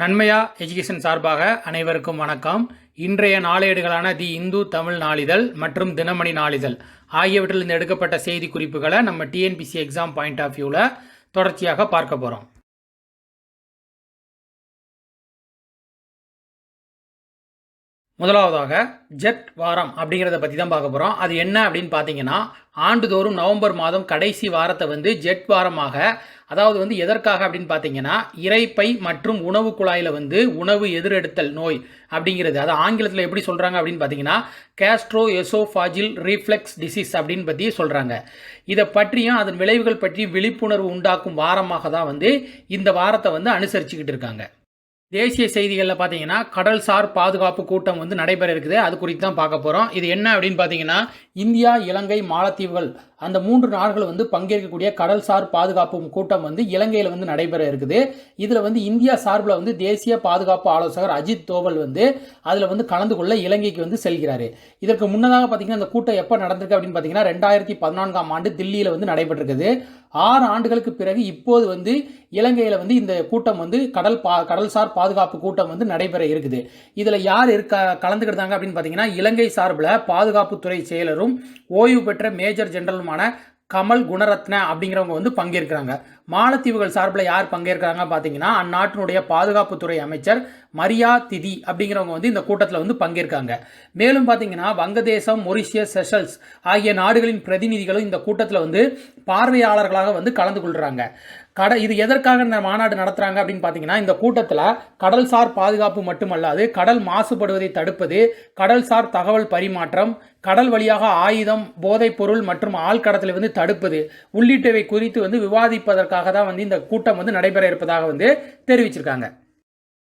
நன்மையா எஜுகேஷன் சார்பாக அனைவருக்கும் வணக்கம். இன்றைய நாளேடுகளான தி இந்து தமிழ் நாளிதழ் மற்றும் தினமணி நாளிதழ் ஆகியவற்றிலிருந்து எடுக்கப்பட்ட செய்தி குறிப்புகளை நம்ம டிஎன்பிசி எக்ஸாம் பாயிண்ட் ஆஃப் வியூவில் தொடர்ச்சியாக பார்க்க போகிறோம். முதலாவதாக ஜெட் வாரம் அப்படிங்கிறத பற்றி தான் பார்க்க போகிறோம். அது என்ன அப்படின்னு பார்த்தீங்கன்னா, ஆண்டுதோறும் நவம்பர் மாதம் கடைசி வாரத்தை ஜெட் வாரமாக, அதாவது எதற்காக அப்படின்னு பார்த்தீங்கன்னா, இரைப்பை மற்றும் உணவு குழாயில் உணவு எதிரெடுத்தல் நோய் அப்படிங்கிறது, அது ஆங்கிலத்தில் எப்படி சொல்கிறாங்க அப்படின்னு பார்த்தீங்கன்னா கேஸ்ட்ரோ எசோஃபாஜில் ரீஃப்ளெக்ஸ் டிசீஸ் அப்படின்னு பற்றி சொல்கிறாங்க. இதை பற்றியும் அதன் விளைவுகள் பற்றி விழிப்புணர்வு உண்டாக்கும் வாரமாக தான் இந்த வாரத்தை அனுசரிச்சுக்கிட்டு இருக்காங்க. தேசிய செய்திகளில் பார்த்தீங்கன்னா கடல்சார் பாதுகாப்பு கூட்டம் நடைபெற இருக்குது. அது குறித்து தான் பார்க்க போகிறோம். இது என்ன அப்படின்னு பார்த்தீங்கன்னா, இந்தியா, இலங்கை, மாலத்தீவுகள் அந்த 3 நாடுகள் பங்கேற்கக்கூடிய கடல்சார் பாதுகாப்பு கூட்டம் இலங்கையில் நடைபெற இருக்குது. இதில் இந்தியா சார்பில் தேசிய பாதுகாப்பு ஆலோசகர் அஜித் தோவல் அதில் கலந்து கொள்ள இலங்கைக்கு செல்கிறாரு. இதற்கு முன்னதாக பார்த்தீங்கன்னா இந்த கூட்டம் எப்போ நடந்திருக்கு அப்படின்னு பார்த்தீங்கன்னா 2014ஆம் ஆண்டு தில்லியில் நடைபெற்றிருக்குது. 6 ஆண்டுகளுக்கு பிறகு இப்போது இலங்கையில் இந்த கூட்டம் கடல்சார் பாதுகாப்பு கூட்டம் நடைபெற இருக்குது. இதில் யார் கலந்துக்கிட்டாங்க அப்படின்னு பார்த்தீங்கன்னா, இலங்கை சார்பில் பாதுகாப்புத்துறை செயலரும் ஓய்வு பெற்ற மேஜர் ஜெனரலுமான கமல் குணரத்ன அப்படிங்கிறவங்க பங்கேற்கிறாங்க. மாலத்தீவுகள் சார்பில் யார் பங்கேற்கிறாங்க பார்த்தீங்கன்னா, அந்நாட்டினுடைய பாதுகாப்புத்துறை அமைச்சர் மரியா திதி அப்படிங்கிறவங்க இந்த கூட்டத்தில் பங்கேற்காங்க. மேலும் பார்த்தீங்கன்னா வங்கதேசம், மொரிஷியஸ், செஷல்ஸ் ஆகிய நாடுகளின் பிரதிநிதிகளும் இந்த கூட்டத்தில் பார்வையாளர்களாக கலந்து கொள்கிறாங்க. இது எதற்காக இந்த மாநாடு நடத்துகிறாங்க அப்படின்னு பார்த்தீங்கன்னா, இந்த கூட்டத்தில் கடல்சார் பாதுகாப்பு மட்டுமல்லாது கடல் மாசுபடுவதை தடுப்பது, கடல்சார் தகவல் பரிமாற்றம், கடல் வழியாக ஆயுதம், போதைப் பொருள் மற்றும் ஆழ்கடத்தலை தடுப்பது உள்ளிட்டவை குறித்து விவாதிப்பதற்காக தான் இந்த கூட்டம் நடைபெற இருப்பதாக தெரிவிச்சிருக்காங்க.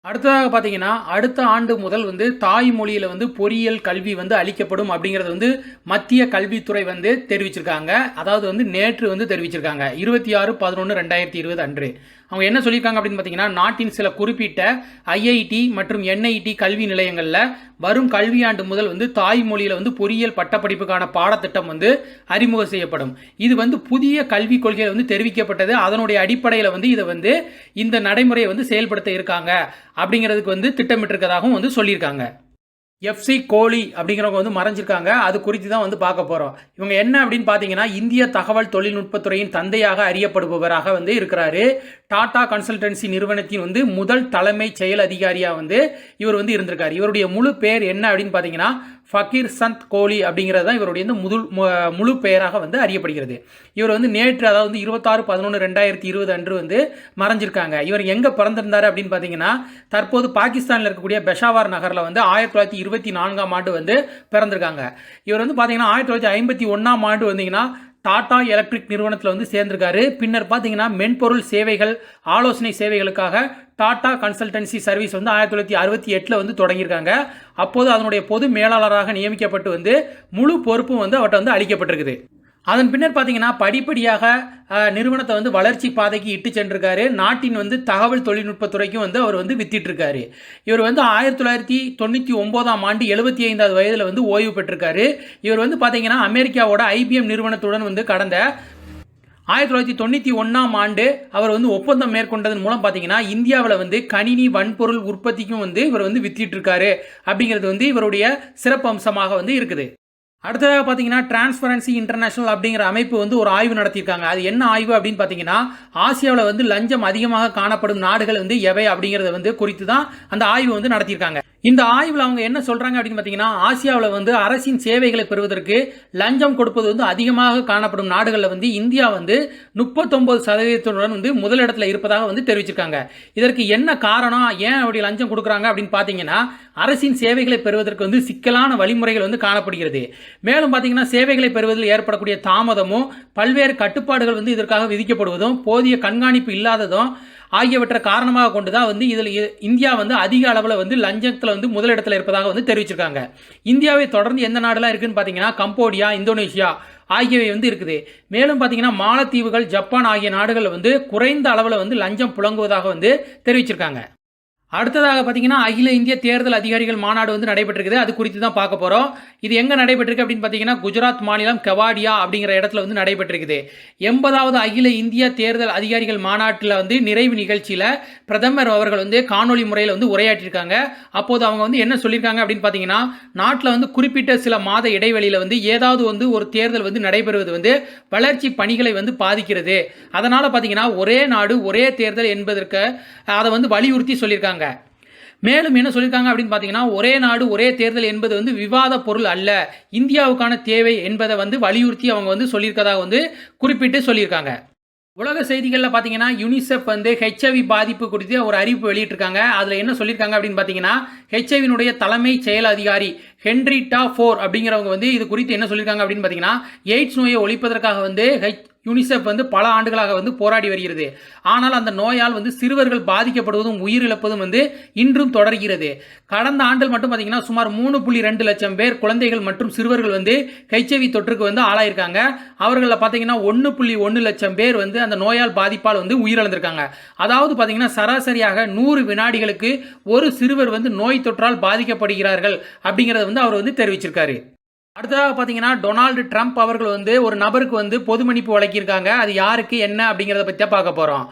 அடுத்ததாக பார்த்தீங்கன்னா, அடுத்த ஆண்டு முதல் தாய்மொழியில் பொறியியல் கல்வி அளிக்கப்படும் அப்படிங்கிறது மத்திய கல்வித்துறை தெரிவிச்சிருக்காங்க. அதாவது நேற்று தெரிவிச்சிருக்காங்க 26/11/2020 அன்று. அவங்க என்ன சொல்லியிருக்காங்க அப்படின்னு பார்த்தீங்கன்னா, நாட்டின் சில குறிப்பிட்ட ஐஐடி மற்றும் என்ஐடி கல்வி நிலையங்களில் வரும் கல்வியாண்டு முதல் தாய்மொழியில் பொறியியல் பட்டப்படிப்புக்கான பாடத்திட்டம் அறிமுகம் செய்யப்படும். இது புதிய கல்விக் கொள்கையில் தெரிவிக்கப்பட்டது. அதனுடைய அடிப்படையில் இதை இந்த நடைமுறையை செயல்படுத்த இருக்காங்க அப்படிங்கிறதுக்கு திட்டமிட்டிருக்கதாகவும் சொல்லியிருக்காங்க. எஃப்சி கோலி அப்படிங்கிறவங்க மறைஞ்சிருக்காங்க. அது குறித்து தான் பார்க்க போகிறோம். இவங்க என்ன அப்படின்னு பார்த்தீங்கன்னா, இந்திய தகவல் தொழில்நுட்பத்துறையின் தந்தையாக அறியப்படுபவராக இருக்கிறாரு. டாடா கன்சல்டன்சி நிறுவனத்தின் முதல் தலைமை செயல் அதிகாரியாக இவர் இருந்திருக்காரு. இவருடைய முழு பெயர் என்ன அப்படின்னு பார்த்தீங்கன்னா ஃபக்கீர் சந்த் கோலி அப்படிங்கிறது தான் இவருடைய முழு பெயராக அறியப்படுகிறது. இவர் நேற்று, அதாவது 26/11/2020 அன்று மறைஞ்சிருக்காங்க. இவர் எங்கே பிறந்திருந்தார் அப்படின்னு பார்த்தீங்கன்னா, தற்போது பாகிஸ்தானில் இருக்கக்கூடிய பெஷாவர் நகரில் 1924ஆம் ஆண்டு பிறந்திருக்காங்க. இவர் பார்த்தீங்கன்னா 1951ஆம் ஆண்டு டாடா எலக்ட்ரிக் நிறுவனத்தில் சேர்ந்திருக்காரு. பின்னர் பார்த்தீங்கன்னா மென்பொருள் சேவைகள், ஆலோசனை சேவைகளுக்காக டாடா கன்சல்டன்சி சர்வீஸ் 1968 தொடங்கியிருக்காங்க. அப்போது அதனுடைய பொது மேலாளராக நியமிக்கப்பட்டு முழு பொறுப்பும் அவர்கிட்ட அளிக்கப்பட்டிருக்குது. அதன் பின்னர் பார்த்தீங்கன்னா படிப்படியாக நிறுவனத்தை வளர்ச்சி பாதைக்கு இட்டு சென்றிருக்காரு. நாட்டின் தகவல் தொழில்நுட்பத்துறைக்கும் அவர் வித்திட்டு இருக்காரு. இவர் 1999ஆம் ஆண்டு 75வது வயதில் ஓய்வு பெற்றிருக்காரு. இவர் பார்த்தீங்கன்னா அமெரிக்காவோட ஐபிஎம் நிறுவனத்துடன் கடந்த 1991ஆம் ஆண்டு அவர் ஒப்பந்தம் மேற்கொண்டதன் மூலம் பார்த்தீங்கன்னா இந்தியாவில் கணினி வன்பொருள் உற்பத்திக்கும் இவர் வித்திட்டு இருக்காரு அப்படிங்கிறது இவருடைய சிறப்பு அம்சமாக இருக்குது. அடுத்ததாக பார்த்தீங்கன்னா டிரான்ஸ்பரன்சி இன்டர்நேஷனல் அப்படிங்கிற அமைப்பு ஒரு ஆய்வு நடத்தியிருக்காங்க. அது என்ன ஆய்வு அப்படின்னு பார்த்தீங்கன்னா, ஆசியாவில் லஞ்சம் அதிகமாக காணப்படும் நாடுகள் எவை அப்படிங்கிறத குறித்து தான் அந்த ஆய்வு நடத்தியிருக்காங்க. இந்த ஆய்வில் அவங்க என்ன சொல்றாங்க அப்படின்னு பார்த்தீங்கன்னா, ஆசியாவில் அரசின் சேவைகளை பெறுவதற்கு லஞ்சம் கொடுப்பது அதிகமாக காணப்படும் நாடுகளில் இந்தியா 39% முதலிடத்தில் இருப்பதாக தெரிவிச்சிருக்காங்க. இதற்கு என்ன காரணம், ஏன் அப்படி லஞ்சம் கொடுக்குறாங்க அப்படின்னு பார்த்தீங்கன்னா, அரசின் சேவைகளை பெறுவதற்கு சிக்கலான வழிமுறைகள் காணப்படுகிறது. மேலும் பார்த்தீங்கன்னா சேவைகளை பெறுவதில் ஏற்படக்கூடிய தாமதமும், பல்வேறு கட்டுப்பாடுகள் இதற்காக விதிக்கப்படுவதும், போதிய கண்காணிப்பு இல்லாததும் ஆகியவற்றை காரணமாக கொண்டு தான் இதில் இந்தியா அதிக அளவில் லஞ்சத்தில் முதலிடத்தில் இருப்பதாக தெரிவிச்சிருக்காங்க. இந்தியாவை தொடர்ந்து எந்த நாடுலாம் இருக்குன்னு பார்த்தீங்கன்னா கம்போடியா, இந்தோனேஷியா ஆகியவை இருக்குது. மேலும் பார்த்தீங்கன்னா மாலத்தீவுகள், ஜப்பான் ஆகிய நாடுகள் குறைந்த அளவில் லஞ்சம் புழங்குவதாக தெரிவிச்சிருக்காங்க. அடுத்ததாக பார்த்தீங்கன்னா அகில இந்திய தேர்தல் அதிகாரிகள் மாநாடு வந்து நடைபெற்றிருக்குது. அது குறித்து தான் பார்க்க போகிறோம். இது எங்கே நடைபெற்றிருக்கு அப்படின்னு பார்த்தீங்கன்னா குஜராத் மாநிலம் கெவாடியா அப்படிங்கிற இடத்துல வந்து நடைபெற்றிருக்குது. 80வது அகில இந்திய தேர்தல் அதிகாரிகள் மாநாட்டில் வந்து நிறைவு நிகழ்ச்சியில் பிரதமர் அவர்கள் வந்து காணொலி முறையில் வந்து உரையாற்றிருக்காங்க. அப்போது அவங்க வந்து என்ன சொல்லியிருக்காங்க அப்படின்னு பார்த்தீங்கன்னா, நாட்டில் வந்து குறிப்பிட்ட சில மாத இடைவெளியில் வந்து ஏதாவது வந்து ஒரு தேர்தல் வந்து நடைபெறுவது வந்து வளர்ச்சி பணிகளை வந்து பாதிக்கிறது. அதனால் பார்த்தீங்கன்னா ஒரே நாடு ஒரே தேர்தல் என்பதற்கு அதை வந்து வலியுறுத்தி சொல்லியிருக்காங்க. மேலும் என்ன சொல்லியிருக்காங்க அப்படின்னு பார்த்தீங்கன்னா, ஒரே நாடு ஒரே தேர்தல் என்பது வந்து விவாத பொருள் அல்ல, இந்தியாவுக்கான தேவை என்பதை வந்து வலியுறுத்தி அவங்க வந்து சொல்லியிருக்கதாக வந்து குறிப்பிட்டு சொல்லியிருக்காங்க. உலக செய்திகளில் பார்த்தீங்கன்னா யூனிசெஃப் வந்து ஹெச்ஐவி பாதிப்பு குறித்து ஒரு அறிவிப்பு வெளியிட்டிருக்காங்க. அதில் என்ன சொல்லியிருக்காங்க அப்படின்னு பார்த்தீங்கன்னா, ஹெச்ஐவினுடைய தலைமை செயல் அதிகாரி ஹென்ரிட்டா ஃபோர் அப்படிங்கிறவங்க வந்து இது குறித்து என்ன சொல்லியிருக்காங்க அப்படின்னு பார்த்தீங்கன்னா, எய்ட்ஸ் நோயை ஒழிப்பதற்காக வந்து யூனிசெஃப் வந்து பல ஆண்டுகளாக வந்து போராடி வருகிறது. ஆனால் அந்த நோயால் வந்து சிறுவர்கள் பாதிக்கப்படுவதும் உயிரிழப்பதும் வந்து இன்றும் தொடர்கிறது. கடந்த ஆண்டில் மட்டும் பார்த்தீங்கன்னா சுமார் 3.2 லட்சம் பேர் குழந்தைகள் மற்றும் சிறுவர்கள் வந்து ஹெச்ஐவி தொற்றுக்கு வந்து ஆளாயிருக்காங்க. அவர்களில் பார்த்தீங்கன்னா 1.1 லட்சம் பேர் வந்து அந்த நோயால் பாதிப்பால் வந்து உயிரிழந்திருக்காங்க. அதாவது பார்த்தீங்கன்னா சராசரியாக 100 வினாடிகளுக்கு ஒரு சிறுவர் வந்து நோய் தொற்றால் பாதிக்கப்படுகிறார்கள் அப்படிங்கிறத வந்து அவர் வந்து தெரிவிச்சிருக்காரு. அடுத்ததாக பார்த்தீங்கன்னா டொனால்டு ட்ரம்ப் அவர்கள் வந்து ஒரு நபருக்கு வந்து பொது மன்னிப்பு வழங்கியிருக்காங்க. அது யாருக்கு என்ன அப்படிங்கிறத பற்றி தான் பார்க்க போகிறோம்.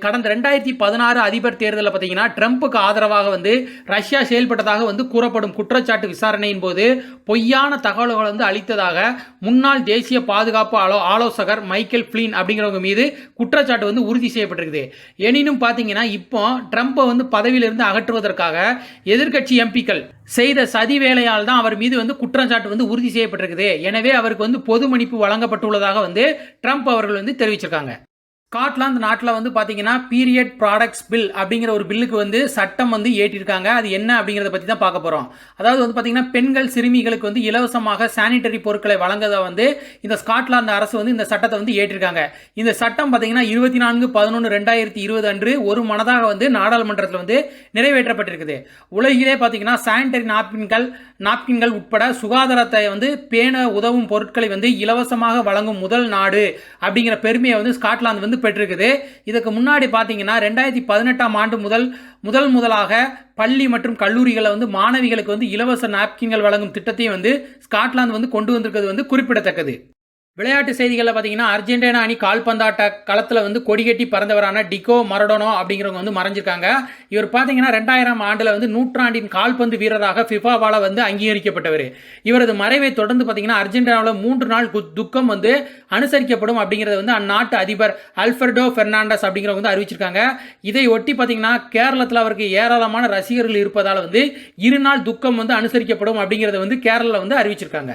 கடந்த 2016 அதிபர் தேர்தலில் பார்த்தீங்கன்னா ட்ரம்ப்புக்கு ஆதரவாக வந்து ரஷ்யா செயல்பட்டதாக வந்து கூறப்படும் குற்றச்சாட்டு விசாரணையின் போது பொய்யான தகவல்களை வந்து அளித்ததாக முன்னாள் தேசிய பாதுகாப்பு ஆலோசகர் மைக்கேல் ஃப்ளின் அப்படிங்கிறவங்க மீது குற்றச்சாட்டு வந்து உறுதி செய்யப்பட்டிருக்குது. எனினும் பார்த்தீங்கன்னா இப்போ ட்ரம்ப்பை வந்து பதவியிலிருந்து அகற்றுவதற்காக எதிர்க்கட்சி எம்பிக்கள் செய்த சதி வேலையால் தான் அவர் மீது வந்து குற்றச்சாட்டு வந்து உறுதி செய்யப்பட்டிருக்குது. எனவே அவருக்கு வந்து பொது மன்னிப்பு வழங்கப்பட்டுள்ளதாக வந்து ட்ரம்ப் அவர்கள் வந்து தெரிவிச்சிருக்காங்க. ஸ்காட்லாந்து நாட்டில் வந்து பார்த்தீங்கன்னா பீரியட் ப்ராடக்ட்ஸ் பில் அப்படிங்கிற ஒரு பில்லுக்கு வந்து சட்டம் வந்து ஏற்றிருக்காங்க. அது என்ன அப்படிங்கிறத பற்றி தான் பார்க்க போகிறோம். அதாவது வந்து பார்த்தீங்கன்னா பெண்கள் சிறுமிகளுக்கு வந்து இலவசமாக சானிட்டரி பொருட்களை வழங்குவதை வந்து இந்த ஸ்காட்லாந்து அரசு வந்து இந்த சட்டத்தை வந்து ஏற்றிருக்காங்க. இந்த சட்டம் பார்த்தீங்கன்னா 24/11/2020 அன்று ஒரு மனதாக வந்து நாடாளுமன்றத்தில் வந்து நிறைவேற்றப்பட்டிருக்குது. உலகிலே பார்த்தீங்கன்னா சானிட்டரி நாப்கின்கள் உட்பட சுகாதாரத்தை வந்து பேண உதவும் பொருட்களை வந்து இலவசமாக வழங்கும் முதல் நாடு அப்படிங்கிற பெருமையை வந்து ஸ்காட்லாந்து வந்து பெற்றிருக்குது. இதுக்கு முன்னாடி பார்த்தீங்கன்னா 2018ஆம் ஆண்டு முதலாக பள்ளி மற்றும் கல்லூரிகளை வந்து மாணவிகளுக்கு வந்து இலவச நாப்கின்கள் வழங்கும் திட்டத்தையும் வந்து ஸ்காட்லாந்து வந்து கொண்டு வந்திருக்கிறது வந்து குறிப்பிடத்தக்கது. விளையாட்டு செய்திகளில் பார்த்தீங்கன்னா அர்ஜென்டினா அணி கால்பந்தாட்ட களத்தில் வந்து கொடிகட்டி பறந்தவரான டிகோ மரடோனோ அப்படிங்கிறவங்க வந்து மறைஞ்சிருக்காங்க. இவர் பார்த்தீங்கன்னா 2000ஆம் ஆண்டில் வந்து நூற்றாண்டின் கால்பந்து வீரராக ஃபிஃபாவால் வந்து அங்கீகரிக்கப்பட்டவர். இவரது மறைவை தொடர்ந்து பார்த்தீங்கன்னா அர்ஜென்டினாவில் 3 நாள் துக்கம் வந்து அனுசரிக்கப்படும் அப்படிங்கிறத வந்து அந்நாட்டு அதிபர் அல்ஃபர்டோ பெர்னாண்டஸ் அப்படிங்கிறவங்க வந்து அறிவிச்சிருக்காங்க. இதை ஒட்டி பார்த்தீங்கன்னா கேரளத்தில் அவருக்கு ஏராளமான ரசிகர்கள் இருப்பதால் வந்து 2 நாள் துக்கம் வந்து அனுசரிக்கப்படும் அப்படிங்கிறத வந்து கேரளாவில் வந்து அறிவிச்சிருக்காங்க.